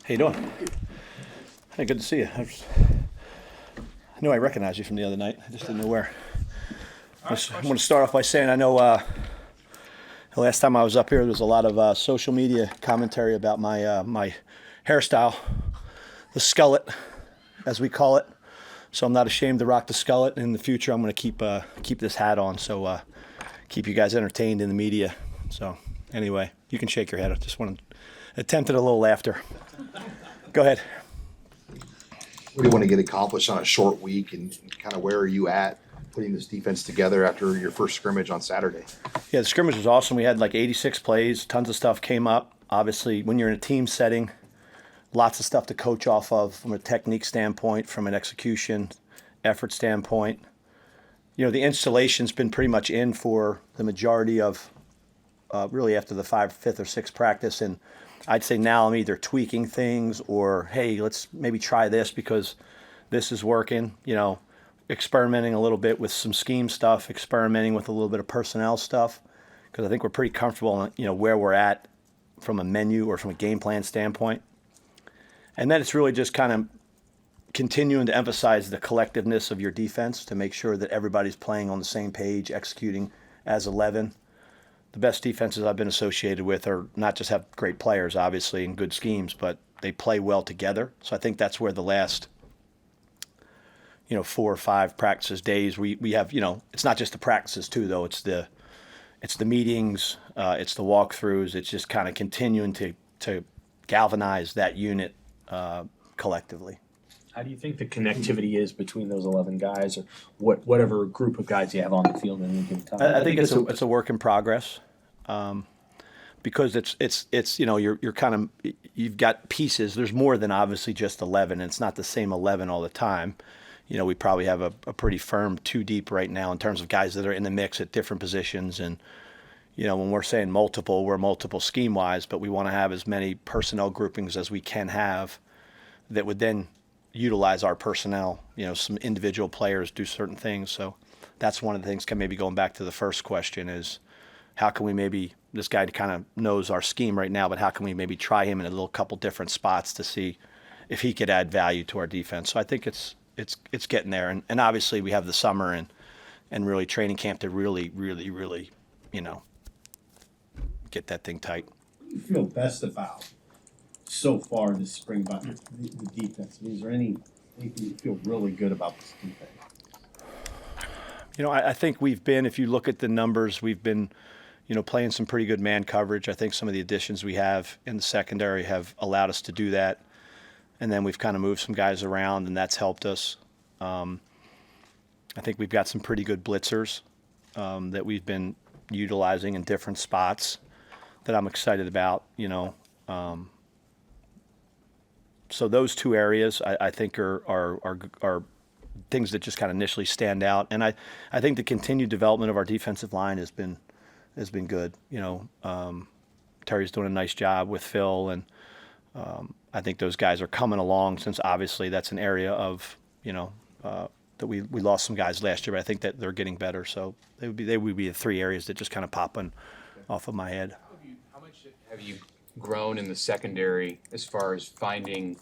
How you doing? Hey, good to see you. I knew I recognized you from the other night. I just didn't know where. I want to start off by saying I know the last time I was up here, there was a lot of social media commentary about my hairstyle, the skullet, as we call it. So I'm not ashamed to rock the skullet. In the future, I'm going to keep this hat on, so keep you guys entertained in the media. So anyway, you can shake your head. I just want to attempt at a little laughter. Go ahead. What do you want to get accomplished on a short week, and kind of where are you at putting this defense together after your first scrimmage on Saturday? Yeah, the scrimmage was awesome. We had like 86 plays. Tons of stuff came up. Obviously, when you're in a team setting, lots of stuff to coach off of from a technique standpoint, from an execution effort standpoint. You know, the installation's been pretty much in for the majority of really after the fifth or sixth practice. And I'd say now I'm either tweaking things or, hey, let's maybe try this because this is working, you know, experimenting a little bit with some scheme stuff, experimenting with a little bit of personnel stuff, because I think we're pretty comfortable in, you know, where we're at from a menu or from a game plan standpoint. And then it's really just kind of continuing to emphasize the collectiveness of your defense to make sure that everybody's playing on the same page, executing as 11. The best defenses I've been associated with are not just have great players, obviously, and good schemes, but they play well together. So I think that's where the last, 4 or 5 practices days we have, it's not just the practices too, though. It's the meetings, it's the walkthroughs. It's just kind of continuing to galvanize that unit collectively. How do you think the connectivity is between those 11 guys, or whatever group of guys you have on the field at any given time? I think it's a work in progress, because it's you're kind of, you've got pieces. There's more than obviously just 11. And it's not the same 11 all the time. You know, we probably have a pretty firm 2 deep right now in terms of guys that are in the mix at different positions. And when we're saying multiple, we're multiple scheme wise, but we want to have as many personnel groupings as we can have that would then utilize our personnel. Some individual players do certain things. So that's one of the things, maybe going back to the first question, is how can we maybe, this guy kind of knows our scheme right now, but how can we maybe try him in a little couple different spots to see if he could add value to our defense. So I think it's getting there. And obviously we have the summer and really training camp to really get that thing tight. What do you feel best about so far this spring about the defense? I mean, is there anything you feel really good about this defense? I think we've been, if you look at the numbers, we've been, playing some pretty good man coverage. I think some of the additions we have in the secondary have allowed us to do that. And then we've kind of moved some guys around, and that's helped us. I think we've got some pretty good blitzers that we've been utilizing in different spots that I'm excited about, So those 2 areas I think are things that just kind of initially stand out. And I think the continued development of our defensive line has been good. Terry's doing a nice job with Phil, and I think those guys are coming along, since obviously that's an area of, that we lost some guys last year, but I think that they're getting better. So they would be the 3 areas that just kind of popping off of my head. How much have you grown in the secondary as far as finding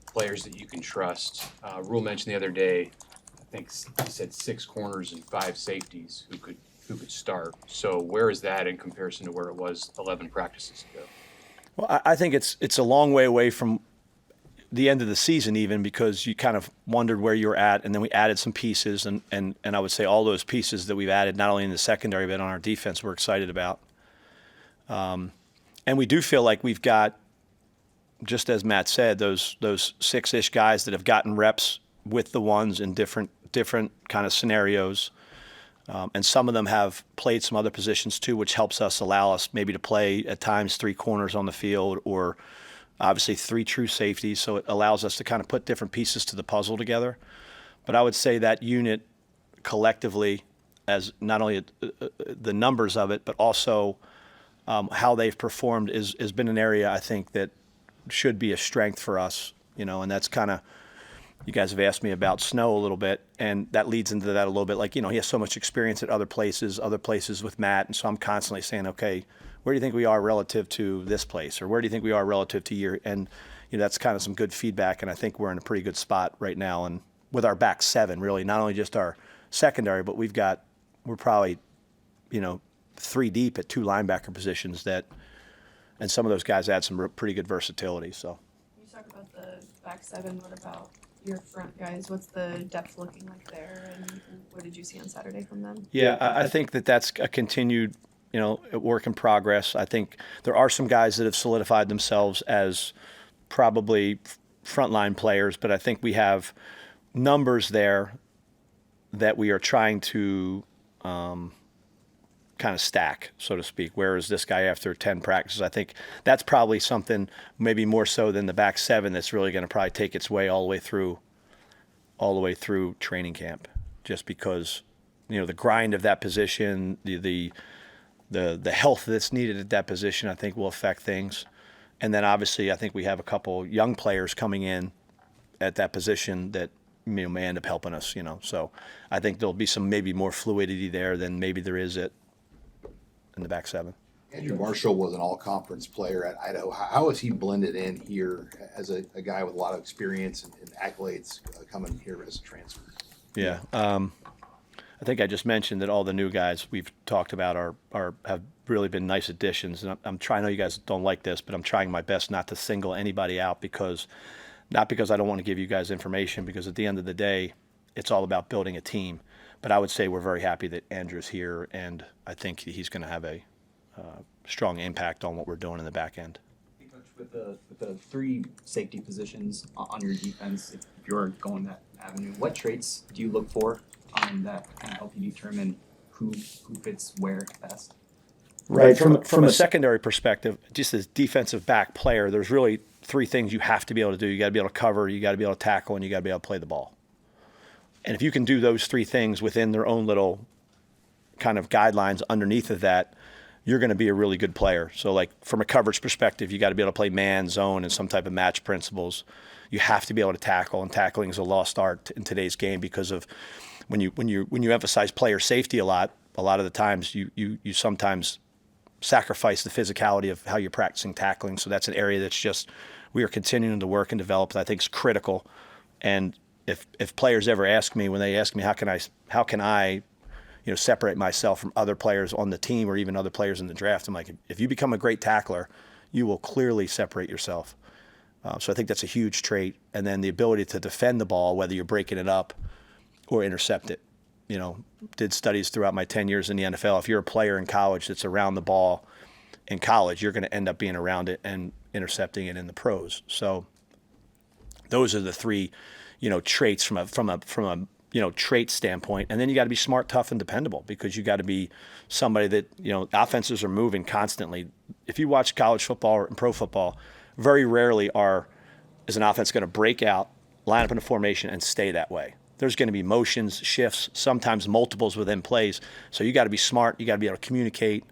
players that you can trust? Rule mentioned the other day, I think he said 6 corners and 5 safeties who could start. So where is that in comparison to where it was 11 practices ago? Well, I think it's a long way away from the end of the season, even, because you kind of wondered where you were at, and then we added some pieces, and I would say all those pieces that we've added, not only in the secondary but on our defense, we're excited about. And we do feel like we've got, just as Matt said, those 6-ish guys that have gotten reps with the ones in different kind of scenarios. And some of them have played some other positions too, which helps allow us maybe to play at times 3 corners on the field, or obviously 3 true safeties. So it allows us to kind of put different pieces to the puzzle together. But I would say that unit collectively, as not only the numbers of it, but also how they've performed has been an area I think that should be a strength for us, and that's kind of, you guys have asked me about Snow a little bit, and that leads into that a little bit. Like, he has so much experience at other places with Matt, and so I'm constantly saying, okay, where do you think we are relative to this place, or where do you think we are relative to year? And that's kind of some good feedback, and I think we're in a pretty good spot right now. And with our back seven, really, not only just our secondary, but we're probably 3 deep at 2 linebacker positions and some of those guys add some pretty good versatility. So. You talk about the back seven. What about your front guys? What's the depth looking like there, and what did you see on Saturday from them? Yeah, I think that's a continued, work in progress. I think there are some guys that have solidified themselves as probably frontline players, but I think we have numbers there that we are trying to kind of stack, so to speak. Where is this guy after 10 practices? I think that's probably something maybe more so than the back seven that's really going to probably take its way all the way through training camp, just because the grind of that position, the health that's needed at that position, I think will affect things. And then obviously I think we have a couple young players coming in at that position that may end up helping us. So I think there'll be some maybe more fluidity there than maybe there is in the back seven. Andrew Marshall was an all-conference player at Idaho. How has he blended in here as a guy with a lot of experience and accolades coming here as a transfer? Yeah. I think I just mentioned that all the new guys we've talked about have really been nice additions. And I'm trying, I know you guys don't like this, but I'm trying my best not to single anybody out not because I don't want to give you guys information, because at the end of the day, it's all about building a team. But I would say we're very happy that Andrew's here, and I think he's going to have a strong impact on what we're doing in the back end. Hey, Coach, with the 3 safety positions on your defense, if you're going that avenue, what traits do you look for that kind of help you determine who fits where best? Right. From a secondary perspective, just as defensive back player, there's really 3 things you have to be able to do. You got to be able to cover, you got to be able to tackle, and you got to be able to play the ball. And if you can do those 3 things within their own little kind of guidelines underneath of that, you're going to be a really good player. So like from a coverage perspective, you got to be able to play man, zone, and some type of match principles. You have to be able to tackle, and tackling is a lost art in today's game because of when you emphasize player safety a lot of the times you sometimes sacrifice the physicality of how you're practicing tackling. So that's an area that's just we are continuing to work and develop that I think is critical. And if players ever ask me, when they ask me how can I separate myself from other players on the team or even other players in the draft, I'm like, if you become a great tackler, you will clearly separate yourself. So I think that's a huge trait. And then the ability to defend the ball, whether you're breaking it up or intercept it. Did studies throughout my 10 years in the NFL. If you're a player in college that's around the ball in college, you're going to end up being around it and intercepting it in the pros. So those are the 3 traits from a trait standpoint. And then you got to be smart, tough, and dependable, because you got to be somebody that, offenses are moving constantly. If you watch college football and pro football, very rarely is an offense going to break out, line up in a formation, and stay that way. There's going to be motions, shifts, sometimes multiples within plays. So you got to be smart. You got to be able to communicate.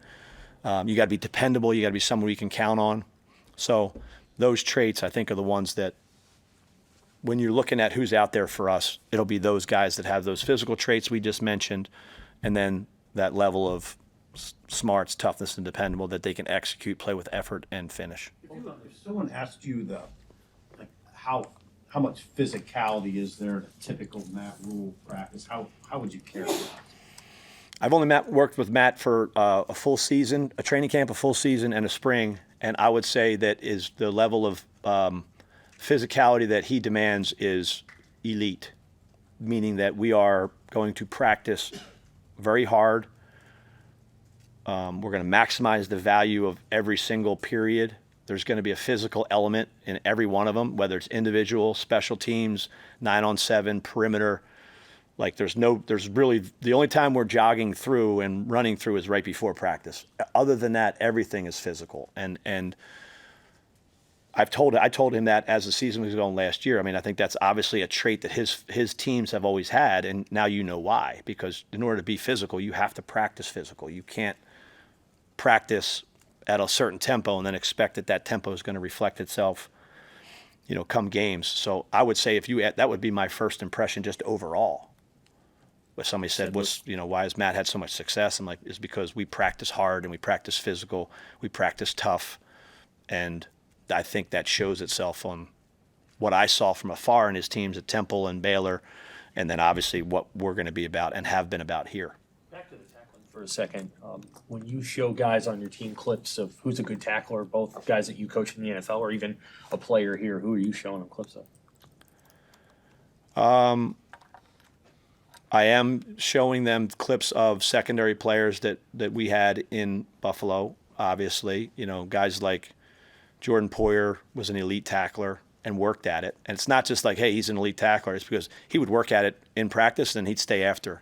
You got to be dependable. You got to be someone you can count on. So those traits, I think, are the ones that, when you're looking at who's out there for us, it'll be those guys that have those physical traits we just mentioned, and then that level of smarts, toughness, and dependable that they can execute, play with effort, and finish. If someone asked you how much physicality is there in a typical Matt Rule practice, how would you characterize it? I've only worked with Matt for a full season, a training camp, a full season, and a spring, and I would say that is the level of physicality that he demands is elite, meaning that we are going to practice very hard. We're going to maximize the value of every single period. There's going to be a physical element in every one of them, whether it's individual, special teams, 9-on-7, perimeter. Like there's really, the only time we're jogging through and running through is right before practice. Other than that, everything is physical. And I told him that as the season was going last year. I mean, I think that's obviously a trait that his teams have always had, and now you know why. Because in order to be physical, you have to practice physical. You can't practice at a certain tempo and then expect that tempo is going to reflect itself, come games. So I would say that would be my first impression just overall. somebody said, why has Matt had so much success? I'm like, it's because we practice hard and we practice physical, we practice tough. And I think that shows itself on what I saw from afar in his teams at Temple and Baylor, and then obviously what we're going to be about and have been about here. Back to the tackling for a second. When you show guys on your team clips of who's a good tackler, both guys that you coach in the NFL or even a player here, who are you showing them clips of? I am showing them clips of secondary players that we had in Buffalo, obviously. Guys like Jordan Poyer was an elite tackler and worked at it. And it's not just like, hey, he's an elite tackler. It's because he would work at it in practice and he'd stay after.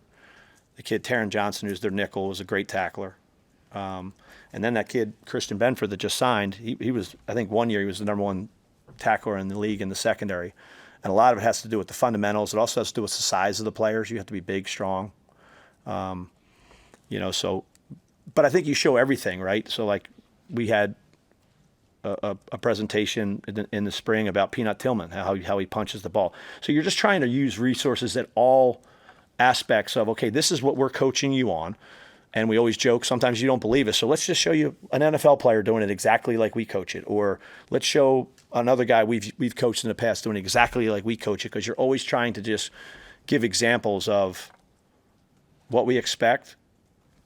The kid, Taron Johnson, who's their nickel, was a great tackler. And then that kid, Christian Benford, that just signed, he was, I think one year he was the number one tackler in the league in the secondary. And a lot of it has to do with the fundamentals. It also has to do with the size of the players. You have to be big, strong. But I think you show everything, right? So like we had a presentation in the spring about Peanut Tillman, how he punches the ball. So you're just trying to use resources at all aspects of, okay, this is what we're coaching you on. And we always joke, sometimes you don't believe us. So let's just show you an NFL player doing it exactly like we coach it. Or let's show another guy we've coached in the past doing exactly like we coach it, because you're always trying to just give examples of what we expect,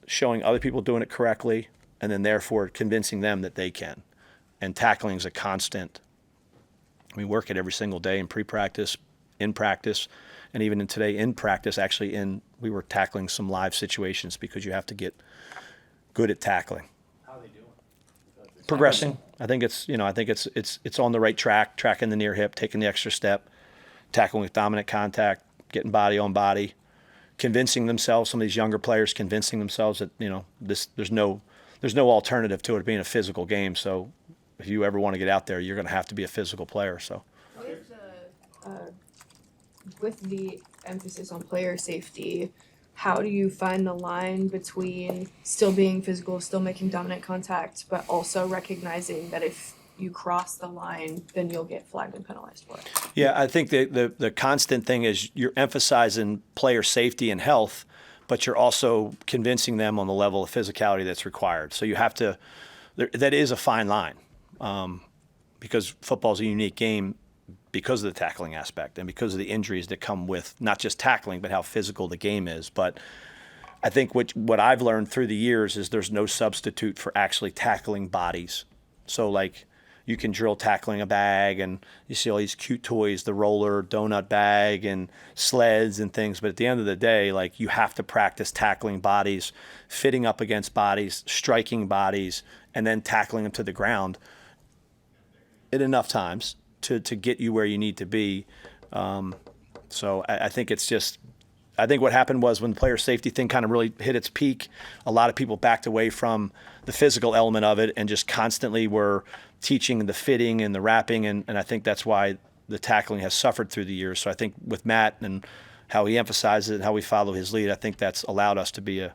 showing other people doing it correctly, and then therefore convincing them that they can. And tackling is a constant. We work it every single day in pre-practice, in practice, and even in today in practice. Actually, we were tackling some live situations because you have to get good at tackling. How are they doing? Progressing. I think it's on the right track, tracking the near hip, taking the extra step, tackling with dominant contact, getting body on body, convincing themselves. Some of these younger players convincing themselves that there's no alternative to it being a physical game. So if you ever want to get out there, you're going to have to be a physical player. So With the emphasis on player safety, how do you find the line between still being physical, still making dominant contact, but also recognizing that if you cross the line, then you'll get flagged and penalized for it? yeah, I think the constant thing is you're emphasizing player safety and health, but you're also convincing them on the level of physicality that's required. So you have to, that is a fine line, because football is a unique game because of the tackling aspect and because of the injuries that come with not just tackling, but how physical the game is. But I think what I've learned through the years is there's no substitute for actually tackling bodies. So like you can drill tackling a bag, and you see all these cute toys, the roller, donut bag, and sleds and things. But at the end of the day, like you have to practice tackling bodies, fitting up against bodies, striking bodies, and then tackling them to the ground at enough times to get you where you need to be. So I think it's just, I think what happened was when the player safety thing kind of really hit its peak, a lot of people backed away from the physical element of it and just constantly were teaching the fitting and the wrapping. And I think that's why the tackling has suffered through the years. So I think with Matt and how he emphasizes it and how we follow his lead, I think that's allowed us to be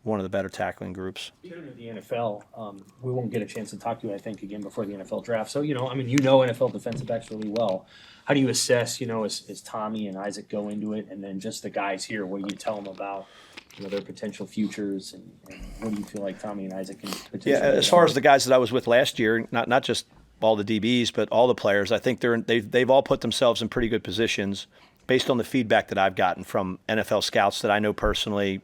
one of the better tackling groups. Speaking of the NFL, we won't get a chance to talk to you, I think, again before the NFL draft. So, NFL defensive backs really well. How do you assess, as Tommy and Isaac go into it, and then just the guys here, what do you tell them about, their potential futures, and what do you feel like Tommy and Isaac can potentially Yeah, as far as the guys that I was with last year, not just all the DBs, but all the players, I think they've all put themselves in pretty good positions based on the feedback that I've gotten from NFL scouts that I know personally,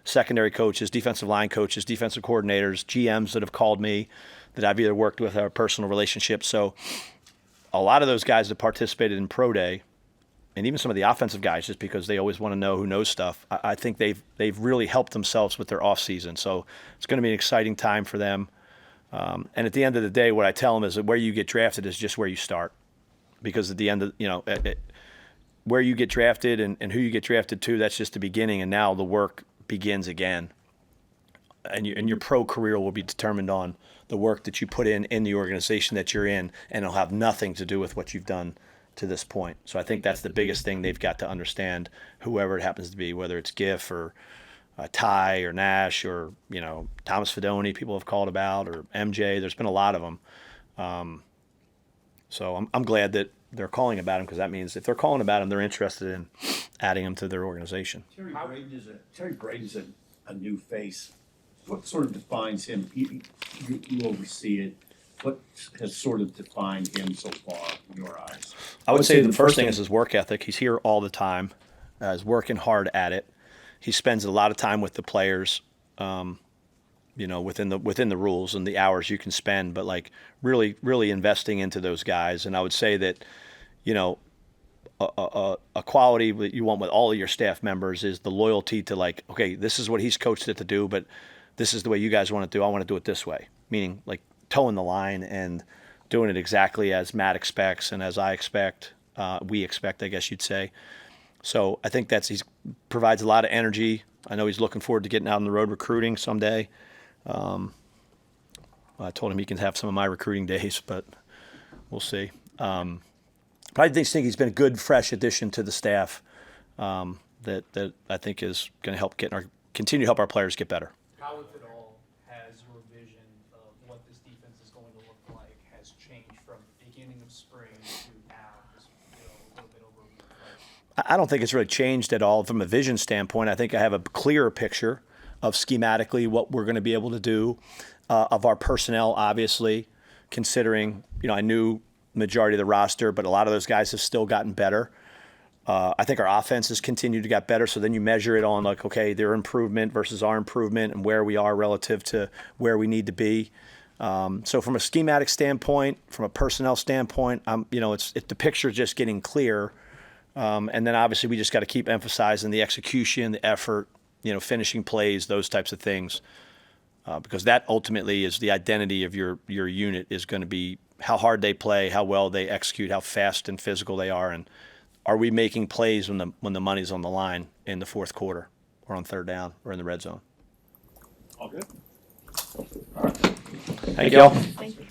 secondary coaches, defensive line coaches, defensive coordinators, GMs that have called me that I've either worked with or personal relationships. So a lot of those guys that participated in Pro Day, and even some of the offensive guys, just because they always want to know who knows stuff, I think they've really helped themselves with their off season. So it's going to be an exciting time for them. And at the end of the day, what I tell them is that where you get drafted is just where you start, because at the end of where you get drafted and who you get drafted to, that's just the beginning, and now the work begins again. And your pro career will be determined on the work that you put in the organization that you're in, and it'll have nothing to do with what you've done to this point. So I think that's the biggest thing they've got to understand, whoever it happens to be, whether it's Giff or Ty or Nash or Thomas Fidone, people have called about, or MJ. There's been a lot of them. So I'm glad that they're calling about him, because that means if they're calling about him, they're interested in adding them to their organization. Terry Braden's a new face. What sort of defines him? You oversee it. What has sort of defined him so far in your eyes? I would say the first thing is his work ethic. He's here all the time. He's working hard at it. He spends a lot of time with the players, within the rules and the hours you can spend, but like really investing into those guys. And I would say that, a quality that you want with all of your staff members is the loyalty to like, okay, this is what he's coached it to do, but this is the way you guys want to do. I want to do it this way. Meaning like towing the line and doing it exactly as Matt expects and as I expect, we expect, I guess you'd say. So I think he provides a lot of energy. I know he's looking forward to getting out on the road recruiting someday. I told him he can have some of my recruiting days, but we'll see. But I just think he's been a good, fresh addition to the staff that I think is going to continue to help our players get better. How, if at all, has your vision of what this defense is going to look like has changed from beginning of spring to now, just a little bit over a week later? I don't think it's really changed at all from a vision standpoint. I think I have a clearer picture of schematically what we're going to be able to do, of our personnel, obviously, considering, I knew the majority of the roster, but a lot of those guys have still gotten better. I think our offense has continued to get better. So then you measure it on like, okay, their improvement versus our improvement and where we are relative to where we need to be. So from a schematic standpoint, from a personnel standpoint, the picture's just getting clearer. And then obviously we just got to keep emphasizing the execution, the effort, finishing plays, those types of things. Because that ultimately is the identity of your unit is going to be how hard they play, how well they execute, how fast and physical they are, and are we making plays when the money's on the line in the fourth quarter or on third down or in the red zone? All good. Thank you all. Thank you.